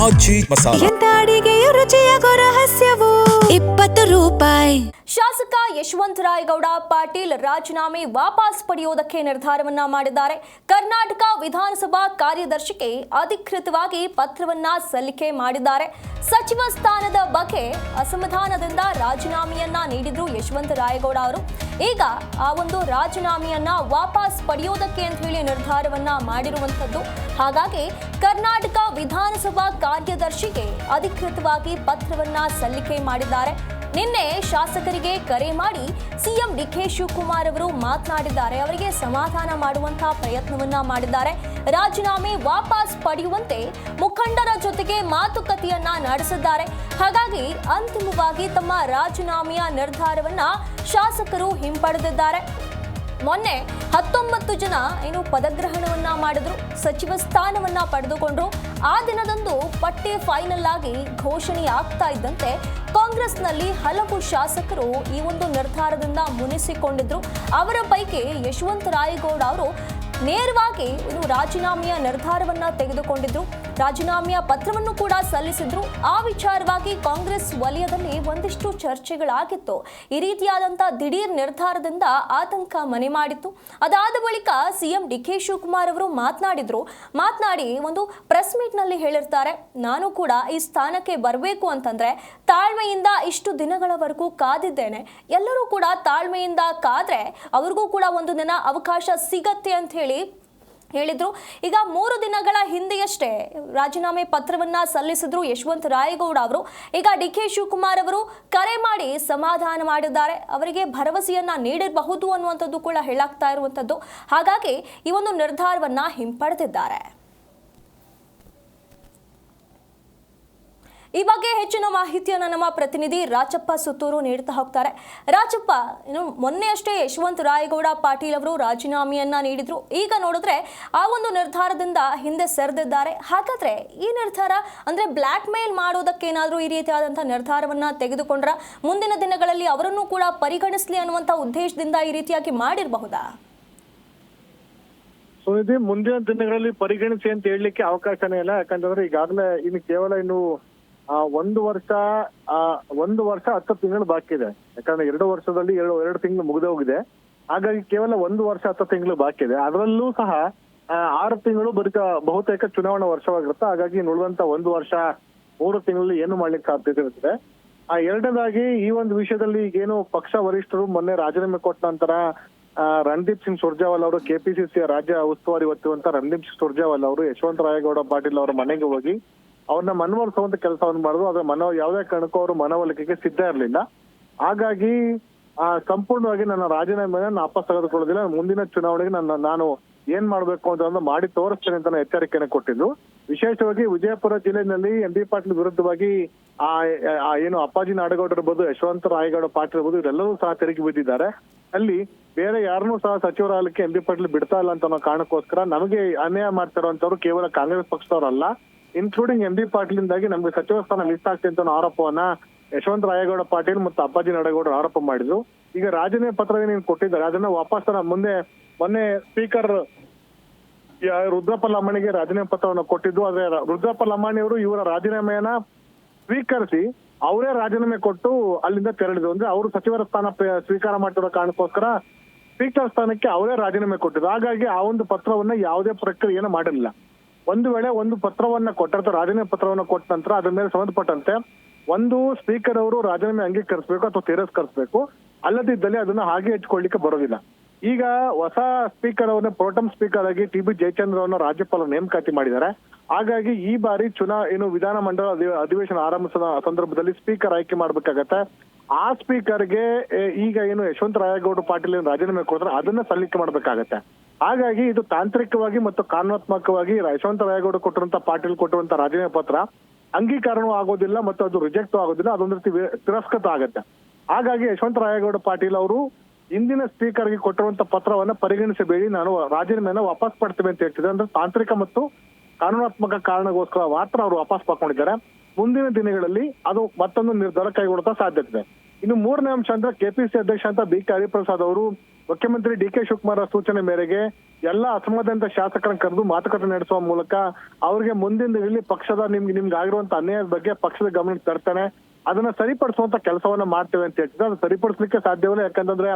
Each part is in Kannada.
ಆಚಿ ಮಸಾಲ. ಎಂತ ಅಡಿಗೆಯ ರುಚಿಯಾಗೋ ರಹಸ್ಯವು 20 ರೂಪಾಯಿ. ಶಾಸಕ ಯಶವಂತ ರಾಯಗೌಡ ಪಾಟೀಲ್ ರಾಜೀನಾಮೆ ವಾಪಸ್ ಪಡೆಯುವುದಕ್ಕೆ ನಿರ್ಧಾರವನ್ನ ಮಾಡಿದ್ದಾರೆ. ಕರ್ನಾಟಕ ವಿಧಾನಸಭಾ ಕಾರ್ಯದರ್ಶಿಗೆ ಅಧಿಕೃತವಾಗಿ ಪತ್ರವನ್ನ ಸಲ್ಲಿಕೆ ಮಾಡಿದ್ದಾರೆ. ಸಚಿವ ಸ್ಥಾನದ ಬಗ್ಗೆ ಅಸಮಾಧಾನದಿಂದ ರಾಜೀನಾಮೆಯನ್ನ ನೀಡಿದ್ರು ಯಶವಂತ ರಾಯಗೌಡ ಅವರು. ಈಗ ಆ ಒಂದು ರಾಜೀನಾಮೆಯನ್ನ ವಾಪಸ್ ಪಡೆಯುವುದಕ್ಕೆ ಅಂತ ಹೇಳಿ ನಿರ್ಧಾರವನ್ನ ಮಾಡಿರುವಂತದ್ದು. ಹಾಗಾಗಿ ಕರ್ನಾಟಕ ವಿಧಾನಸಭಾ ಕಾರ್ಯದರ್ಶಿಗೆ ಅಧಿಕೃತವಾಗಿ ಪತ್ರವನ್ನ ಸಲ್ಲಿಕೆ ಮಾಡಿದ್ದಾರೆ. ನಿನ್ನೆ ಶಾಸಕರಿಗೆ ಕರೆ ಮಾಡಿ ಸಿಎಂ ಡಿಕೆ ಶಿವಕುಮಾರ್ ಅವರು ಮಾತನಾಡಿದ್ದಾರೆ. ಅವರಿಗೆ ಸಮಾಧಾನ ಮಾಡುವಂತಹ ಪ್ರಯತ್ನವನ್ನ ಮಾಡಿದ್ದಾರೆ. ರಾಜೀನಾಮೆ ವಾಪಸ್ ಪಡೆಯುವಂತೆ ಮುಖಂಡರ ಜೊತೆಗೆ ಮಾತುಕತೆಯನ್ನ ನಡೆಸಿದ್ದಾರೆ. ಹಾಗಾಗಿ ಅಂತಿಮವಾಗಿ ತಮ್ಮ ರಾಜೀನಾಮೆಯ ನಿರ್ಧಾರವನ್ನ ಶಾಸಕರು ಹಿಂಪಡೆದಿದ್ದಾರೆ. ಮೊನ್ನೆ 19 ಜನ ಪದಗ್ರಹಣವನ್ನ ಮಾಡಿದ್ರು, ಸಚಿವ ಸ್ಥಾನವನ್ನ ಪಡೆದುಕೊಂಡ್ರು. ಆ ದಿನದಂದು ಪಟ್ಟಿ ಫೈನಲ್ ಆಗಿ ಘೋಷಣೆ ಆಗ್ತಾ ಇದ್ದಂತೆ ಕಾಂಗ್ರೆಸ್ನಲ್ಲಿ ಹಲವು ಶಾಸಕರು ಈ ಒಂದು ನಿರ್ಧಾರದಿಂದ ಮುನಿಸಿಕೊಂಡಿದ್ರು. ಅವರ ಪೈಕಿ ಯಶವಂತ ರಾಯಗೌಡ ಅವರು ನೇರವಾಗಿ ರಾಜೀನಾಮೆಯ ನಿರ್ಧಾರವನ್ನ ತೆಗೆದುಕೊಂಡಿದ್ರು. ರಾಜೀನಾಮೆಯ ಪತ್ರವನ್ನು ಕೂಡ ಸಲ್ಲಿಸಿದ್ರು. ಆ ವಿಚಾರವಾಗಿ ಕಾಂಗ್ರೆಸ್ ವಲಯದಲ್ಲಿ ಒಂದಿಷ್ಟು ಚರ್ಚೆಗಳಾಗಿತ್ತು. ಈ ರೀತಿಯಾದಂತಹ ದಿಢೀರ್ ನಿರ್ಧಾರದಿಂದ ಆತಂಕ ಮನೆ ಮಾಡಿತ್ತು. ಅದಾದ ಬಳಿಕ ಸಿಎಂ ಡಿಕೆ ಶಿವಕುಮಾರ್ ಅವರು ಮಾತನಾಡಿ ಒಂದು ಪ್ರೆಸ್ ಮೀಟ್ ನಲ್ಲಿ ಹೇಳಿರ್ತಾರೆ, ನಾನು ಕೂಡ ಈ ಸ್ಥಾನಕ್ಕೆ ಬರಬೇಕು ಅಂತಂದ್ರೆ ತಾಳ್ಮೆಯಿಂದ ಇಷ್ಟು ದಿನಗಳವರೆಗೂ ಕಾದಿದ್ದೇನೆ. ಎಲ್ಲರೂ ಕೂಡ ತಾಳ್ಮೆಯಿಂದ ಕಾದ್ರೆ ಅವ್ರಿಗೂ ಕೂಡ ಒಂದು ದಿನ ಅವಕಾಶ ಸಿಗತ್ತೆ ಅಂತ ಹೇಳಿದ್ರು. ಈಗ 3 ದಿನಗಳ ಹಿಂದೆಯಷ್ಟೇ ರಾಜೀನಾಮೆ ಪತ್ರವನ್ನ ಸಲ್ಲಿಸಿದ್ರು ಯಶವಂತ ರಾಯಗೌಡ ಅವರು. ಈಗ ಡಿಕೆ ಶಿವಕುಮಾರ್ ಅವರು ಕರೆ ಮಾಡಿ ಸಮಾಧಾನ ಮಾಡಿದ್ದಾರೆ. ಅವರಿಗೆ ಭರವಸೆಯನ್ನ ನೀಡಿರಬಹುದು ಅನ್ನುವಂಥದ್ದು ಕೂಡ ಹೇಳಾಗ್ತಾ ಇರುವಂಥದ್ದು. ಹಾಗಾಗಿ ಈ ಒಂದು ನಿರ್ಧಾರವನ್ನ ಹಿಂಪಡೆದಿದ್ದಾರೆ. ಈ ಬಗ್ಗೆ ಹೆಚ್ಚಿನ ಮಾಹಿತಿಯನ್ನು ನಮ್ಮ ಪ್ರತಿನಿಧಿ ರಾಜಪ್ಪ ಸುತ್ತೂರು ನೀಡುತ್ತಾ ಹೋಗ್ತಾರೆ. ರಾಜಪ್ಪ, ಮೊನ್ನೆ ಅಷ್ಟೇ ಯಶವಂತ ರಾಯಗೌಡ ಪಾಟೀಲ್ ಅವರು ರಾಜೀನಾಮೆಯನ್ನ ನೀಡಿದ್ರು. ಈಗ ನೋಡಿದ್ರೆ ಆ ಒಂದು ನಿರ್ಧಾರದಿಂದ ಹಿಂದೆ ಸರಿದಿದ್ದಾರೆ. ಹಾಗಾದ್ರೆ ಈ ನಿರ್ಧಾರ ಅಂದ್ರೆ ಬ್ಲಾಕ್ ಮೇಲ್ ಮಾಡೋದಕ್ಕೆ ಏನಾದರೂ ಈ ರೀತಿಯಾದಂತಹ ನಿರ್ಧಾರವನ್ನ ತೆಗೆದುಕೊಂಡ್ರ ಮುಂದಿನ ದಿನಗಳಲ್ಲಿ ಅವರನ್ನು ಕೂಡ ಪರಿಗಣಿಸಲಿ ಅನ್ನುವಂತ ಉದ್ದೇಶದಿಂದ ಈ ರೀತಿಯಾಗಿ ಮಾಡಿರಬಹುದಾ? ಮುಂದಿನ ದಿನಗಳಲ್ಲಿ ಪರಿಗಣಿಸಿ ಅಂತ ಹೇಳಲಿಕ್ಕೆ ಅವಕಾಶನೇ ಇಲ್ಲ. ಯಾಕಂತಂದ್ರೆ ಈಗಾಗಲೇ ಕೇವಲ ಒಂದು ವರ್ಷ 10 ತಿಂಗಳು ಬಾಕಿ ಇದೆ. ಯಾಕಂದ್ರೆ 2 ವರ್ಷದಲ್ಲಿ 2 ತಿಂಗಳು ಮುಗಿದು ಹೋಗಿದೆ. ಹಾಗಾಗಿ ಕೇವಲ 1 ವರ್ಷ 10 ತಿಂಗಳು ಬಾಕಿ ಇದೆ. ಅದರಲ್ಲೂ ಸಹ 6 ತಿಂಗಳು ಬಹುತೇಕ ಚುನಾವಣಾ ವರ್ಷವಾಗಿರುತ್ತೆ. ಹಾಗಾಗಿ ಉಳಿದಂತ 1 ವರ್ಷ 3 ತಿಂಗಳಲ್ಲಿ ಏನು ಮಾಡ್ಲಿಕ್ಕೆ ಸಾಧ್ಯತೆ ಇರ್ತದೆ. ಎರಡನೇದಾಗಿ ಈ ಒಂದು ವಿಷಯದಲ್ಲಿ ಈಗೇನು ಪಕ್ಷ ವರಿಷ್ಠರು ಮೊನ್ನೆ ರಾಜೀನಾಮೆ ಕೊಟ್ಟ ನಂತರ ರಣದೀಪ್ ಸಿಂಗ್ ಸುರ್ಜೇವಾಲಾ ಅವರು ಕೆಪಿಸಿಸಿಯ ರಾಜ್ಯ ಉಸ್ತುವಾರಿ ಹೊತ್ತಿರುವಂತ ರಣದೀಪ್ ಸಿಂಗ್ ಸುರ್ಜೇವಾಲಾ ಅವರು ಯಶವಂತ ರಾಯಗೌಡ ಪಾಟೀಲ್ ಅವರ ಮನೆಗೆ ಹೋಗಿ ಅವ್ರನ್ನ ಮನವೊಲಿಸುವಂತ ಕೆಲಸವನ್ನು ಮಾಡಿದ್ರು. ಆದ್ರೆ ಯಾವುದೇ ಕಾರಣಕ್ಕೂ ಅವರು ಮನವೊಲಿಕೆಗೆ ಸಿದ್ಧ ಇರಲಿಲ್ಲ. ಹಾಗಾಗಿ ಸಂಪೂರ್ಣವಾಗಿ ನನ್ನ ರಾಜೀನಾಮೆಯನ್ನು ವಾಪಸ್ ತೆಗೆದುಕೊಳ್ಳೋದಿಲ್ಲ, ಮುಂದಿನ ಚುನಾವಣೆಗೆ ನಾನು ಏನ್ ಮಾಡ್ಬೇಕು ಅಂತ ಮಾಡಿ ತೋರಿಸ್ತೇನೆ ಅಂತ ಎಚ್ಚರಿಕೆಯನ್ನು ಕೊಟ್ಟಿದ್ರು. ವಿಶೇಷವಾಗಿ ವಿಜಯಪುರ ಜಿಲ್ಲೆಯಲ್ಲಿ ಎಂ.ಬಿ. ಪಾಟೀಲ್ ವಿರುದ್ಧವಾಗಿ ಏನು ಅಪ್ಪಾಜಿ ನಾಡಗೌಡ ಇರ್ಬೋದು, ಯಶವಂತ ರಾಯಗೌಡ ಪಾಟೀಲ್ ಇರ್ಬೋದು, ಇವರೆಲ್ಲರೂ ಸಹ ತಿರುಗಿ ಬಿದ್ದಿದ್ದಾರೆ. ಅಲ್ಲಿ ಬೇರೆ ಯಾರನ್ನೂ ಸಹ ಸಚಿವರಾಗಲಿಕ್ಕೆ ಎಂ.ಬಿ. ಪಾಟೀಲ್ ಬಿಡ್ತಾ ಇಲ್ಲ ಅಂತ ಅನ್ನೋ ಕಾರಣಕ್ಕೋಸ್ಕರ ನಮಗೆ ಅನ್ಯಾಯ ಮಾಡ್ತಿರುವಂತವ್ರು ಕೇವಲ ಕಾಂಗ್ರೆಸ್ ಪಕ್ಷದವರಲ್ಲ, ಇನ್ಕ್ಲೂಡಿಂಗ್ ಎಂ.ಬಿ. ಪಾಟೀಲ್ದಾಗಿ ನಮ್ಗೆ ಸಚಿವ ಸ್ಥಾನ ಮಿಸ್ ಆಗ್ತದೆ ಅಂತ ಆರೋಪವನ್ನ ಯಶವಂತ ರಾಯಗೌಡ ಪಾಟೀಲ್ ಮತ್ತು ಅಪ್ಪಾಜಿ ನಾಡಗೌಡರು ಆರೋಪ ಮಾಡಿದ್ರು. ಈಗ ರಾಜೀನಾಮೆ ಪತ್ರ ಏನೇನು ಕೊಟ್ಟಿದ್ದಾರೆ ಅದನ್ನ ವಾಪಸ್ ಮೊನ್ನೆ ಸ್ಪೀಕರ್ ರುದ್ರಪ್ಪ ಲಮಾಣಿಗೆ ರಾಜೀನಾಮೆ ಪತ್ರವನ್ನು ಕೊಟ್ಟಿದ್ದು. ಆದ್ರೆ ರುದ್ರಪ್ಪ ಲಮಾಣಿ ಅವರು ಇವರ ರಾಜೀನಾಮೆಯನ್ನ ಸ್ವೀಕರಿಸಿ ಅವರೇ ರಾಜೀನಾಮೆ ಕೊಟ್ಟು ಅಲ್ಲಿಂದ ತೆರಳಿದ್ರು. ಅಂದ್ರೆ ಅವರು ಸಚಿವರ ಸ್ಥಾನ ಸ್ವೀಕಾರ ಮಾಡ್ತಿರೋ ಕಾರಣಕ್ಕೋಸ್ಕರ ಸ್ಪೀಕರ್ ಸ್ಥಾನಕ್ಕೆ ಅವರೇ ರಾಜೀನಾಮೆ ಕೊಟ್ಟಿದ್ರು. ಹಾಗಾಗಿ ಆ ಒಂದು ಪತ್ರವನ್ನ ಯಾವುದೇ ಪ್ರಕ್ರಿಯೆಯನ್ನು ಮಾಡಿರಲಿಲ್ಲ. ಒಂದು ವೇಳೆ ಒಂದು ಪತ್ರವನ್ನ ಕೊಟ್ಟಿರ್ತಾರೆ, ರಾಜೀನಾಮೆ ಪತ್ರವನ್ನ ಕೊಟ್ಟ ನಂತರ ಅದ್ರ ಮೇಲೆ ಸಂಬಂಧಪಟ್ಟಂತೆ ಒಂದು ಸ್ಪೀಕರ್ ಅವರು ರಾಜೀನಾಮೆ ಅಂಗೀಕರಿಸಬೇಕು ಅಥವಾ ತಿರಸ್ಕರಿಸಬೇಕು, ಅಲ್ಲದಿದ್ದಲ್ಲಿ ಅದನ್ನ ಹಾಗೆ ಇಟ್ಕೊಳ್ಳಿಕ್ಕೆ ಬರೋದಿಲ್ಲ. ಈಗ ಹೊಸ ಸ್ಪೀಕರ್ ಅವರನ್ನ ಪ್ರೋಟಮ್ ಸ್ಪೀಕರ್ ಆಗಿ ಟಿ.ಬಿ. ಜಯಚಂದ್ರ ಅವರನ್ನ ರಾಜ್ಯಪಾಲ ನೇಮಕಾತಿ ಮಾಡಿದ್ದಾರೆ. ಹಾಗಾಗಿ ಈ ಬಾರಿ ವಿಧಾನಮಂಡಲ ಅಧಿವೇಶನ ಆರಂಭಿಸಿದ ಸಂದರ್ಭದಲ್ಲಿ ಸ್ಪೀಕರ್ ಆಯ್ಕೆ ಮಾಡ್ಬೇಕಾಗತ್ತೆ. ಆ ಸ್ಪೀಕರ್ಗೆ ಈಗ ಯಶವಂತ ರಾಯಗೌಡ ಪಾಟೀಲ್ ರಾಜೀನಾಮೆ ಕೊಡ್ತಾರೆ ಅದನ್ನ ಸಲ್ಲಿಕೆ ಮಾಡ್ಬೇಕಾಗತ್ತೆ. ಹಾಗಾಗಿ ಇದು ತಾಂತ್ರಿಕವಾಗಿ ಮತ್ತು ಕಾನೂನಾತ್ಮಕವಾಗಿ ಯಶವಂತ ರಾಯಗೌಡ ಕೊಟ್ಟಿರುವಂತ ಪಾಟೀಲ್ ಕೊಟ್ಟಿರುವಂತ ರಾಜೀನಾಮೆ ಪತ್ರ ಅಂಗೀಕಾರನೂ ಆಗೋದಿಲ್ಲ ಮತ್ತು ಅದು ರಿಜೆಕ್ಟ್ ಆಗೋದಿಲ್ಲ, ಅದೊಂದು ರೀತಿ ತಿರಸ್ಕೃತ ಆಗತ್ತೆ. ಹಾಗಾಗಿ ಯಶವಂತ ರಾಯಗೌಡ ಪಾಟೀಲ್ ಅವರು ಇಂದಿನ ಸ್ಪೀಕರ್ಗೆ ಕೊಟ್ಟಿರುವಂತ ಪತ್ರವನ್ನ ಪರಿಗಣಿಸಬೇಡಿ, ನಾನು ರಾಜೀನಾಮೆಯನ್ನ ವಾಪಸ್ ಪಡ್ತೇವೆ ಅಂತ ಹೇಳ್ತಿದ್ದಾರೆ. ಅಂದ್ರೆ ತಾಂತ್ರಿಕ ಮತ್ತು ಕಾನೂನಾತ್ಮಕ ಕಾರಣಗೋಸ್ಕರ ಮಾತ್ರ ಅವರು ವಾಪಸ್ ಪಡ್ಕೊಂಡಿದ್ದಾರೆ. ಮುಂದಿನ ದಿನಗಳಲ್ಲಿ ಅದು ಮತ್ತೊಂದು ನಿರ್ಧಾರ ಕೈಗೊಳ್ಳುತ್ತಾ ಸಾಧ್ಯತೆ ಇದೆ. ಇನ್ನು ಮೂರನೇ ಅಂಶ ಅಂದ್ರೆ ಕೆಪಿಸಿ ಅಧ್ಯಕ್ಷ ಅಂತ ಬಿ ಕೆ ಹರಿಪ್ರಸಾದ್ ಅವರು ಮುಖ್ಯಮಂತ್ರಿ ಡಿ ಕೆ ಶಿವಕುಮಾರ್ ಸೂಚನೆ ಮೇರೆಗೆ ಎಲ್ಲ ಅಸಮಾಧಾನಿತ ಶಾಸಕರನ್ನು ಕರೆದು ಮಾತುಕತೆ ನಡೆಸುವ ಮೂಲಕ ಅವ್ರಿಗೆ ಮುಂದಿನ ದಿನಗಳಲ್ಲಿ ಪಕ್ಷದ ನಿಮ್ಗೆ ಆಗಿರುವಂತ ಅನ್ಯಾಯದ ಬಗ್ಗೆ ಪಕ್ಷದ ಗಮನಕ್ಕೆ ತರ್ತಾನೆ, ಅದನ್ನ ಸರಿಪಡಿಸುವಂತ ಕೆಲಸವನ್ನ ಮಾಡ್ತೇವೆ ಅಂತ ಹೇಳ್ತಿದ್ರೆ ಅದು ಸರಿಪಡಿಸ್ಲಿಕ್ಕೆ ಸಾಧ್ಯವಿಲ್ಲ. ಯಾಕಂತಂದ್ರೆ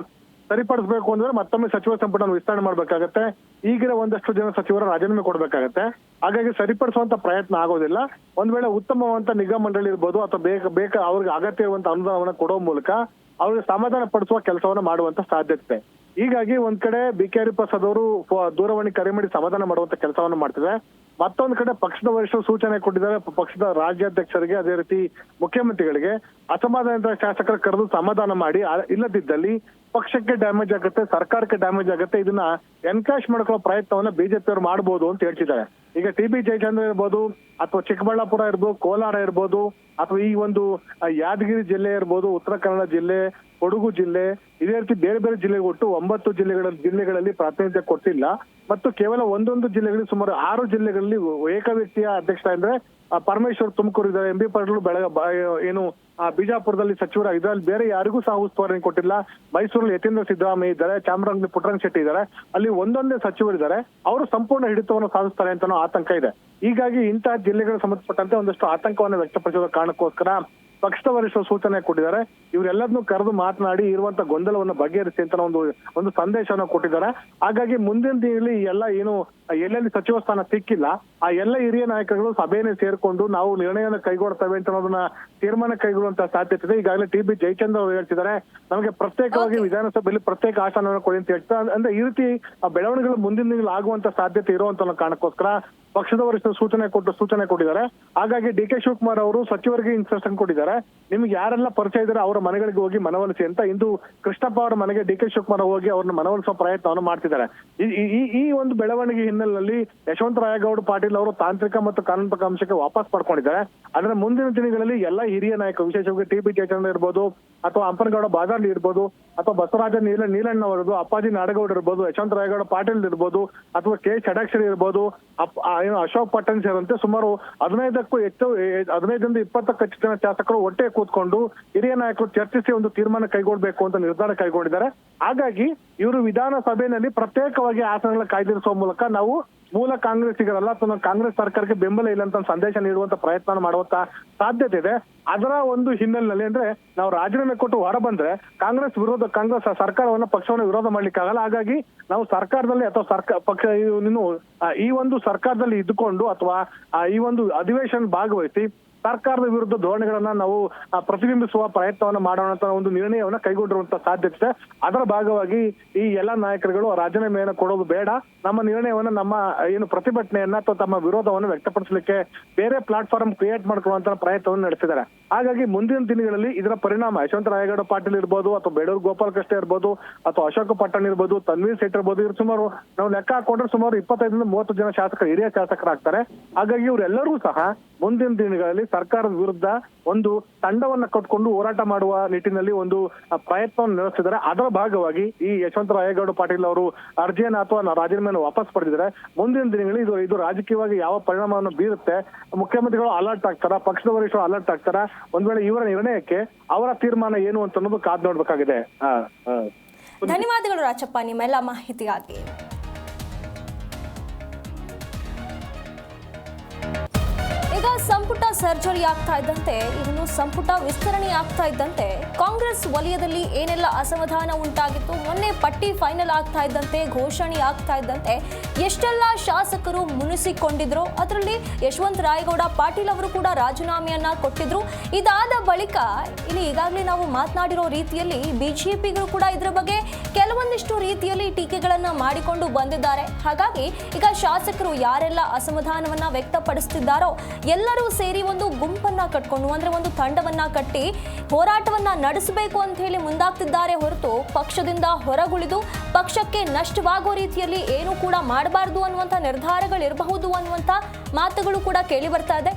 ಸರಿಪಡಿಸಬೇಕು ಅಂದ್ರೆ ಮತ್ತೊಮ್ಮೆ ಸಚಿವ ಸಂಪುಟ ವಿಸ್ತರಣೆ ಮಾಡ್ಬೇಕಾಗತ್ತೆ, ಈಗಿನ ಒಂದಷ್ಟು ಜನ ಸಚಿವರ ರಾಜೀನಾಮೆ ಕೊಡ್ಬೇಕಾಗತ್ತೆ. ಹಾಗಾಗಿ ಸರಿಪಡಿಸುವಂತ ಪ್ರಯತ್ನ ಆಗೋದಿಲ್ಲ. ಒಂದ್ ವೇಳೆ ಉತ್ತಮವಂತ ನಿಗಮ ಮಂಡಳಿ ಇರ್ಬೋದು ಅಥವಾ ಬೇಕ ಅವ್ರಿಗೆ ಅಗತ್ಯ ಇರುವಂತ ಅನುದಾನವನ್ನ ಕೊಡೋ ಮೂಲಕ ಅವ್ರಿಗೆ ಸಮಾಧಾನ ಪಡಿಸುವ ಕೆಲಸವನ್ನ ಮಾಡುವಂತ ಸಾಧ್ಯತೆ. ಹೀಗಾಗಿ ಒಂದ್ ಕಡೆ ಬಿ ಕೆ ಹರಿಪ್ರಸಾದ್ ಅವರು ದೂರವಾಣಿ ಕರೆ ಮಾಡಿ ಸಮಾಧಾನ ಮಾಡುವಂತ ಕೆಲಸವನ್ನ ಮಾಡ್ತಿದ್ದಾರೆ. ಮತ್ತೊಂದ್ ಕಡೆ ಪಕ್ಷದ ವರಿಷ್ಠರು ಸೂಚನೆ ಕೊಟ್ಟಿದ್ದಾರೆ ಪಕ್ಷದ ರಾಜ್ಯಾಧ್ಯಕ್ಷರಿಗೆ, ಅದೇ ರೀತಿ ಮುಖ್ಯಮಂತ್ರಿಗಳಿಗೆ ಅಸಮಾಧಾನಿತ ಶಾಸಕರ ಕರೆದು ಸಮಾಧಾನ ಮಾಡಿ, ಇಲ್ಲದಿದ್ದಲ್ಲಿ ಪಕ್ಷಕ್ಕೆ ಡ್ಯಾಮೇಜ್ ಆಗುತ್ತೆ, ಸರ್ಕಾರಕ್ಕೆ ಡ್ಯಾಮೇಜ್ ಆಗುತ್ತೆ, ಇದನ್ನ ಎನ್ಕ್ಯಾಶ್ ಮಾಡ್ಕೊಳ್ಳೋ ಪ್ರಯತ್ನವನ್ನ ಬಿಜೆಪಿ ಅವರು ಮಾಡಬಹುದು ಅಂತ ಹೇಳ್ತಿದ್ದಾರೆ. ಈಗ ಟಿ ಬಿ ಜಯಚಂದ್ರ ಇರ್ಬೋದು ಅಥವಾ ಚಿಕ್ಕಬಳ್ಳಾಪುರ ಇರ್ಬೋದು, ಕೋಲಾರ ಇರ್ಬೋದು ಅಥವಾ ಈ ಒಂದು ಯಾದಗಿರಿ ಜಿಲ್ಲೆ ಇರ್ಬೋದು, ಉತ್ತರ ಕನ್ನಡ ಜಿಲ್ಲೆ, ಕೊಡಗು ಜಿಲ್ಲೆ, ಇದೇ ರೀತಿ ಬೇರೆ ಬೇರೆ ಜಿಲ್ಲೆಗೆ ಒಟ್ಟು 9 ಜಿಲ್ಲೆಗಳಲ್ಲಿ ಪ್ರಾತಿನಿಧ್ಯ ಕೊಟ್ಟಿಲ್ಲ. ಮತ್ತು ಕೇವಲ ಒಂದೊಂದು ಜಿಲ್ಲೆಗಳಲ್ಲಿ ಸುಮಾರು 6 ಜಿಲ್ಲೆಗಳಲ್ಲಿ ಏಕ ವ್ಯಕ್ತಿಯ ಅಧ್ಯಕ್ಷ ಅಂದ್ರೆ ಪರಮೇಶ್ವರ್ ತುಮಕೂರು ಇದ್ದಾರೆ, ಎಂ ಬಿ ಪಾಟೀಲ್ ಬಿಜಾಪುರದಲ್ಲಿ ಸಚಿವರಾಗಿದ್ದಾರೆ. ಅಲ್ಲಿ ಬೇರೆ ಯಾರಿಗೂ ಸಹ ಉಸ್ತುವಾರಿ ಕೊಟ್ಟಿಲ್ಲ. ಮೈಸೂರಲ್ಲಿ ಯತೀಂದ್ರ ಸಿದ್ದರಾಮಯ್ಯ ಇದ್ದಾರೆ, ಚಾಮರಾಜನಗರದಲ್ಲಿ ಪುಟ್ಟರಂಗ ಶೆಟ್ಟಿ ಇದ್ದಾರೆ, ಅಲ್ಲಿ ಒಂದೊಂದೇ ಸಚಿವರಿದ್ದಾರೆ, ಅವರು ಸಂಪೂರ್ಣ ಹಿಡಿತವನ್ನು ಸಾಧಿಸ್ತಾರೆ ಅಂತ ಆತಂಕ ಇದೆ. ಹೀಗಾಗಿ ಇಂತಹ ಜಿಲ್ಲೆಗಳಿಗೆ ಸಂಬಂಧಪಟ್ಟಂತೆ ಒಂದಷ್ಟು ಆತಂಕವನ್ನು ವ್ಯಕ್ತಪಡಿಸುವ ಕಾರಣಕ್ಕೋಸ್ಕರ ಪಕ್ಷದ ವರಿಷ್ಠರು ಸೂಚನೆ ಕೊಟ್ಟಿದ್ದಾರೆ. ಇವರೆಲ್ಲದನ್ನು ಕರೆದು ಮಾತನಾಡಿ ಇರುವಂತ ಗೊಂದಲವನ್ನು ಬಗೆಹರಿಸಿ ಅಂತ ಒಂದು ಸಂದೇಶವನ್ನು ಕೊಟ್ಟಿದ್ದಾರೆ. ಹಾಗಾಗಿ ಮುಂದಿನ ದಿನದಲ್ಲಿ ಎಲ್ಲ ಏನು ಎಲ್ಲೆಲ್ಲಿ ಸಚಿವ ಸ್ಥಾನ ಸಿಕ್ಕಿಲ್ಲ ಆ ಎಲ್ಲ ಹಿರಿಯ ನಾಯಕರುಗಳು ಸಭೆಯನ್ನು ಸೇರ್ಕೊಂಡು ನಾವು ನಿರ್ಣಯವನ್ನು ಕೈಗೊಳ್ತೇವೆ ಅಂತ ಅನ್ನೋದನ್ನ ತೀರ್ಮಾನ ಕೈಗೊಳ್ಳುವಂತ ಸಾಧ್ಯತೆ ಇದೆ. ಈಗಾಗಲೇ ಟಿ ಬಿ ಜಯಚಂದ್ರ ಅವರು ಹೇಳ್ತಿದ್ದಾರೆ ನಮಗೆ ಪ್ರತ್ಯೇಕವಾಗಿ ವಿಧಾನಸಭೆಯಲ್ಲಿ ಪ್ರತ್ಯೇಕ ಆಸನವನ್ನು ಕೊಡಿ ಅಂತ ಹೇಳ್ತಾರೆ. ಅಂದ್ರೆ ಈ ರೀತಿ ಬೆಳವಣಿಗೆಗಳು ಮುಂದಿನ ದಿನಗಳಲ್ಲಿ ಆಗುವಂತ ಸಾಧ್ಯತೆ ಇರುವಂತ ಕಾರಣಕ್ಕೋಸ್ಕರ ಪಕ್ಷದ ವರಿಷ್ಠರು ಸೂಚನೆ ಕೊಟ್ಟಿದ್ದಾರೆ. ಹಾಗಾಗಿ ಡಿ ಕೆ ಶಿವಕುಮಾರ್ ಅವರು ಸಚಿವರಿಗೆ ಇನ್ಸ್ಟ್ರಕ್ಷನ್ ಕೊಟ್ಟಿದ್ದಾರೆ, ನಿಮ್ಗೆ ಯಾರೆಲ್ಲ ಪರಿಚಯ ಇದ್ದಾರೆ ಅವರ ಮನೆಗಳಿಗೆ ಹೋಗಿ ಮನವೊಲಿಸಿ ಅಂತ. ಇಂದು ಕೃಷ್ಣಪ್ಪ ಅವರ ಮನೆಗೆ ಡಿ ಕೆ ಶಿವಕುಮಾರ್ ಹೋಗಿ ಅವ್ರನ್ನ ಮನವೊಲಿಸುವ ಪ್ರಯತ್ನವನ್ನು ಮಾಡ್ತಿದ್ದಾರೆ. ಈ ಒಂದು ಬೆಳವಣಿಗೆ ಹಿನ್ನೆಲೆಯಲ್ಲಿ ಯಶವಂತರಾಯಗೌಡ ಪಾಟೀಲ್ ಅವರು ತಾಂತ್ರಿಕ ಮತ್ತು ಕಾನೂನಾತ್ಮಕ ಅಂಶಕ್ಕೆ ವಾಪಸ್ ಪಡ್ಕೊಂಡಿದ್ದಾರೆ. ಅದರ ಮುಂದಿನ ದಿನಗಳಲ್ಲಿ ಎಲ್ಲ ಹಿರಿಯ ನಾಯಕರು, ವಿಶೇಷವಾಗಿ ಟಿ ಬಿ ಜಯಚಂದ್ರ ಇರ್ಬೋದು ಅಥವಾ ಅಂಪನಗೌಡ ಬಾದಾಮಿ ಇರ್ಬೋದು ಅಥವಾ ಬಸವರಾಜ ನೀಲಣ್ಣ ಅವರದು, ಅಪ್ಪಾಜಿ ನಾಡಗೌಡ ಇರ್ಬೋದು, ಯಶವಂತರಾಯಗೌಡ ಪಾಟೀಲ್ ಇರ್ಬೋದು ಅಥವಾ ಕೆ ಷಡಾಕ್ಷರಿ ಇರ್ಬೋದು, ಅಶೋಕ್ ಪಟ್ಟಣ್ ಸೇರಿದಂತೆ ಸುಮಾರು 15ಕ್ಕೂ ಹೆಚ್ಚು 15ರಿಂದ 20ಕ್ಕೂ ಹೆಚ್ಚು ಜನ ಶಾಸಕರು ಒಟ್ಟೆ ಕೂತ್ಕೊಂಡು ಹಿರಿಯ ನಾಯಕರು ಚರ್ಚಿಸಿ ಒಂದು ತೀರ್ಮಾನ ಕೈಗೊಳ್ಳಬೇಕು ಅಂತ ನಿರ್ಧಾರ ಕೈಗೊಂಡಿದ್ದಾರೆ. ಹಾಗಾಗಿ ಇವರು ವಿಧಾನಸಭೆಯಲ್ಲಿ ಪ್ರತ್ಯೇಕವಾಗಿ ಆಸನಗಳ ಕಾಯ್ದಿರಿಸುವ ಮೂಲಕ ನಾವು ಮೂಲ ಕಾಂಗ್ರೆಸ್ಸಿಗರಲ್ಲ ಅಥವಾ ಕಾಂಗ್ರೆಸ್ ಸರ್ಕಾರಕ್ಕೆ ಬೆಂಬಲ ಇಲ್ಲ ಅಂತ ಸಂದೇಶ ನೀಡುವಂತ ಪ್ರಯತ್ನ ಮಾಡುವಂತ ಸಾಧ್ಯತೆ ಇದೆ. ಅದರ ಒಂದು ಹಿನ್ನೆಲೆಯಲ್ಲಿ ಅಂದ್ರೆ ನಾವು ರಾಜೀನಾಮೆ ಕೊಟ್ಟು ಹೊರ ಬಂದ್ರೆ ಕಾಂಗ್ರೆಸ್ ಸರ್ಕಾರವನ್ನ ಪಕ್ಷವನ್ನು ವಿರೋಧ ಮಾಡ್ಲಿಕ್ಕೆ ಆಗಲ್ಲ. ಹಾಗಾಗಿ ನಾವು ಸರ್ಕಾರದಲ್ಲಿ ಅಥವಾ ಪಕ್ಷ ಈ ಒಂದು ಸರ್ಕಾರದಲ್ಲಿ ಇದ್ದುಕೊಂಡು ಅಥವಾ ಈ ಒಂದು ಅಧಿವೇಶನ ಭಾಗವಹಿಸಿ ಸರ್ಕಾರದ ವಿರುದ್ಧ ಧೋರಣೆಗಳನ್ನ ನಾವು ಪ್ರತಿಬಿಂಬಿಸುವ ಪ್ರಯತ್ನವನ್ನ ಮಾಡೋಣ ಅಂತ ಒಂದು ನಿರ್ಣಯವನ್ನ ಕೈಗೊಂಡಿರುವಂತ ಸಾಧ್ಯತೆ ಇದೆ. ಅದರ ಭಾಗವಾಗಿ ಈ ಎಲ್ಲಾ ನಾಯಕರುಗಳು ರಾಜೀನಾಮೆಯನ್ನು ಕೊಡೋದು ಬೇಡ, ನಮ್ಮ ನಿರ್ಣಯವನ್ನ ನಮ್ಮ ಏನು ಪ್ರತಿಭಟನೆಯನ್ನ ಅಥವಾ ತಮ್ಮ ವಿರೋಧವನ್ನು ವ್ಯಕ್ತಪಡಿಸಲಿಕ್ಕೆ ಬೇರೆ ಪ್ಲಾಟ್ಫಾರ್ಮ್ ಕ್ರಿಯೇಟ್ ಮಾಡ್ಕೊಳ್ಳುವಂತ ಪ್ರಯತ್ನವನ್ನು ನಡೆಸಿದ್ದಾರೆ. ಹಾಗಾಗಿ ಮುಂದಿನ ದಿನಗಳಲ್ಲಿ ಇದರ ಪರಿಣಾಮ ಯಶವಂತರಾಯಗೌಡ ಪಾಟೀಲ್ ಇರ್ಬೋದು ಅಥವಾ ಬೇಡೂರು ಗೋಪಾಲಕೃಷ್ಣ ಇರ್ಬೋದು ಅಥವಾ ಅಶೋಕ ಪಟ್ಟಣ್ ಇರ್ಬೋದು, ತನ್ವೀರ್ ಸೇಠ್ ಇರ್ಬೋದು, ಇವ್ರು ಸುಮಾರು ನಾವು ಲೆಕ್ಕ ಹಾಕೊಂಡ್ರೆ ಸುಮಾರು 25ರಿಂದ 30 ಜನ ಶಾಸಕರು ಹಿರಿಯ ಶಾಸಕರಾಗ್ತಾರೆ. ಹಾಗಾಗಿ ಇವರೆಲ್ಲರೂ ಸಹ ಮುಂದಿನ ದಿನಗಳಲ್ಲಿ ಸರ್ಕಾರದ ವಿರುದ್ಧ ಒಂದು ತಂಡವನ್ನ ಕಟ್ಕೊಂಡು ಹೋರಾಟ ಮಾಡುವ ನಿಟ್ಟಿನಲ್ಲಿ ಒಂದು ಪ್ರಯತ್ನವನ್ನು ನಡೆಸಿದ್ದಾರೆ. ಅದರ ಭಾಗವಾಗಿ ಈ ಯಶವಂತರಾಯಗೌಡ ಪಾಟೀಲ್ ಅವರು ಅರ್ಜಿಯನ್ನು ಅಥವಾ ರಾಜೀನಾಮೆಯನ್ನು ವಾಪಸ್ ಪಡೆದಿದ್ದಾರೆ. ಮುಂದಿನ ದಿನಗಳಲ್ಲಿ ಇದು ರಾಜಕೀಯವಾಗಿ ಯಾವ ಪರಿಣಾಮವನ್ನು ಬೀರುತ್ತೆ, ಮುಖ್ಯಮಂತ್ರಿಗಳು ಅಲರ್ಟ್ ಆಗ್ತಾರ, ಪಕ್ಷದ ವರಿಷ್ಠರು ಅಲರ್ಟ್ ಆಗ್ತಾರ, ಒಂದ್ ವೇಳೆ ಇವರ ನಿರ್ಣಯಕ್ಕೆ ಅವರ ತೀರ್ಮಾನ ಏನು ಅಂತ ಅನ್ನೋದು ಕಾದ್ ನೋಡ್ಬೇಕಾಗಿದೆ. ಧನ್ಯವಾದಗಳು ರಾಚಪ್ಪ ನಿಮ್ಮೆಲ್ಲ ಮಾಹಿತಿಗಾಗಿ. ಈಗ ಸಂಪುಟ ಸರ್ಜರಿ ಆಗ್ತಾ ಇದ್ದಂತೆ, ಇನ್ನು ಸಂಪುಟ ವಿಸ್ತರಣೆ ಆಗ್ತಾ ಇದ್ದಂತೆ ಕಾಂಗ್ರೆಸ್ ವಲಯದಲ್ಲಿ ಏನೆಲ್ಲ ಅಸಮಾಧಾನ ಉಂಟಾಗಿತ್ತು, ಮೊನ್ನೆ ಪಟ್ಟಿ ಫೈನಲ್ ಆಗ್ತಾ ಇದ್ದಂತೆ, ಘೋಷಣೆ ಆಗ್ತಾ ಇದ್ದಂತೆ ಎಷ್ಟೆಲ್ಲ ಶಾಸಕರು ಮುನಿಸಿಕೊಂಡಿದ್ರು. ಅದರಲ್ಲಿ ಯಶವಂತರಾಯಗೌಡ ಪಾಟೀಲ್ ಅವರು ಕೂಡ ರಾಜೀನಾಮೆಯನ್ನ ಕೊಟ್ಟಿದ್ರು. ಇದಾದ ಬಳಿಕ ಇಲ್ಲಿ ಈಗಾಗಲೇ ನಾವು ಮಾತನಾಡಿರೋ ರೀತಿಯಲ್ಲಿ ಬಿಜೆಪಿಗರು ಕೂಡ ಇದರ ಬಗ್ಗೆ ಕೆಲವೊಂದಿಷ್ಟು ರೀತಿಯಲ್ಲಿ ಟೀಕೆಗಳನ್ನ ಮಾಡಿಕೊಂಡು ಬಂದಿದ್ದಾರೆ. ಹಾಗಾಗಿ ಈಗ ಶಾಸಕರು ಯಾರೆಲ್ಲ ಅಸಮಾಧಾನವನ್ನ ವ್ಯಕ್ತಪಡಿಸುತ್ತಿದ್ದಾರೋ ಎಲ್ಲರೂ ಸೇರಿ ಒಂದು ಗುಂಪನ್ನ ಕಟ್ಕೊಂಡು ಅಂದ್ರೆ ಒಂದು ತಂಡವನ್ನ ಕಟ್ಟಿ ಹೋರಾಟವನ್ನ ನಡೆಸಬೇಕು ಅಂತ ಹೇಳಿ ಮುಂದಾಗ್ತಿದ್ದಾರೆ ಹೊರತು ಪಕ್ಷದಿಂದ ಹೊರಗುಳಿದು ಪಕ್ಷಕ್ಕೆ ನಷ್ಟವಾಗುವ ರೀತಿಯಲ್ಲಿ ಏನು ಕೂಡ ಮಾಡಬಾರದು ಅನ್ನುವಂಥ ನಿರ್ಧಾರಗಳಿರಬಹುದು ಅನ್ನುವಂಥ ಮಾತುಗಳು ಕೂಡ ಕೇಳಿ ಬರ್ತಾ ಇದೆ.